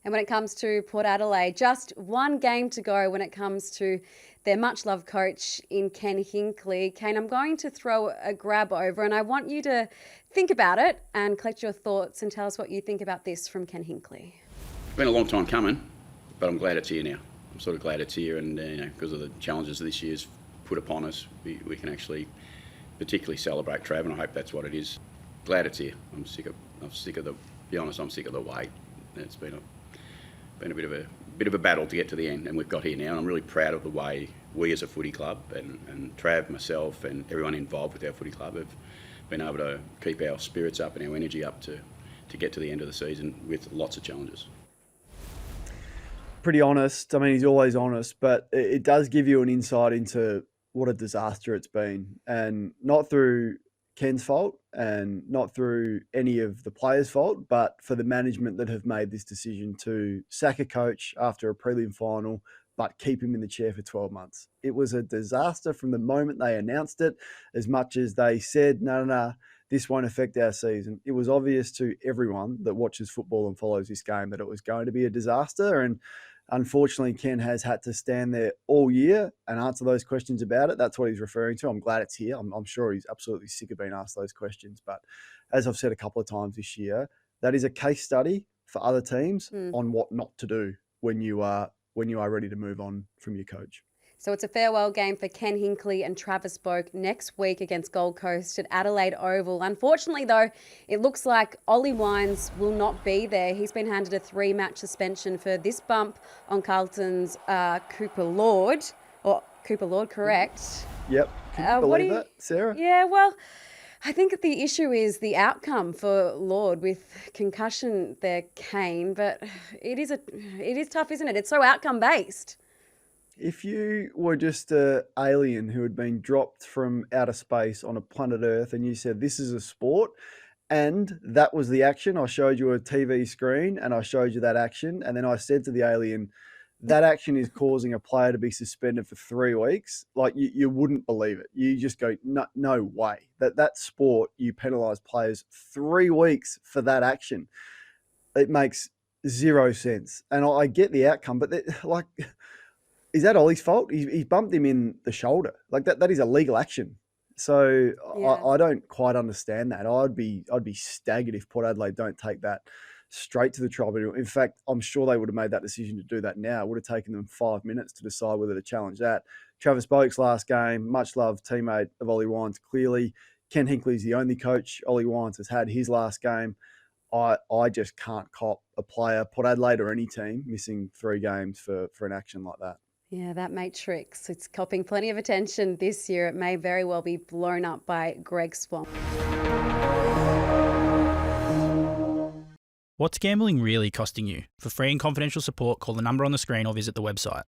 And when it comes to Port Adelaide, just one game to go when it comes to their much-loved coach in Ken Hinkley. Kane, I'm going to throw a grab over and I want you to think about it and collect your thoughts and tell us what you think about this from Ken Hinkley. It's been a long time coming, but I'm glad it's here now. I'm sort of glad it's here, and because of the challenges this year's put upon us, we can actually particularly celebrate Trav, and I hope that's what it is. Glad it's here. I'm sick of the. Be honest, I'm sick of the wait. It's been a bit of a battle to get to the end, and we've got here now. And I'm really proud of the way we as a footy club and Trav, myself, and everyone involved with our footy club have been able to keep our spirits up and our energy up to get to the end of the season with lots of challenges. Pretty honest. I mean, he's always honest, but it does give you an insight into what a disaster it's been, and not through Ken's fault and not through any of the players' fault, but for the management that have made this decision to sack a coach after a prelim final, but keep him in the chair for 12 months. It was a disaster from the moment they announced it, as much as they said, no, this won't affect our season. It was obvious to everyone that watches football and follows this game that it was going to be a disaster. And unfortunately, Ken has had to stand there all year and answer those questions about it. That's what he's referring to. I'm glad it's here. I'm sure he's absolutely sick of being asked those questions. But as I've said a couple of times this year, that is a case study for other teams on what not to do when you are ready to move on from your coach. So it's a farewell game for Ken Hinkley and Travis Boak next week against Gold Coast at Adelaide Oval. Unfortunately, though, it looks like Olle Wines will not be there. He's been handed a 3-match suspension for this bump on Carlton's Cooper Lord. Or Cooper Lord, correct? Yep. Can you believe that, Sarah? Yeah, well, I think the issue is the outcome for Lord with concussion there, Kane. But it is tough, isn't it? It's so outcome-based. If you were just an alien who had been dropped from outer space on a planet Earth and you said, this is a sport, and that was the action, I showed you a TV screen and I showed you that action, and then I said to the alien, that action is causing a player to be suspended for 3 weeks, like you wouldn't believe it. You just go, no way. That sport, you penalise players 3 weeks for that action. It makes zero sense. And I get the outcome, but is that Olle's fault? He's bumped him in the shoulder. Like that is a legal action. So yeah. I don't quite understand that. I'd be staggered if Port Adelaide don't take that straight to the tribunal. In fact, I'm sure they would have made that decision to do that now. It would have taken them 5 minutes to decide whether to challenge that. Travis Boak's last game, much loved teammate of Olle Wines, clearly. Ken Hinkley's the only coach Olle Wines has had his last game. I just can't cop a player, Port Adelaide or any team, missing 3 games for an action like that. Yeah, that matrix, it's copping plenty of attention this year. It may very well be blown up by Greg Swamp. What's gambling really costing you? For free and confidential support, call the number on the screen or visit the website.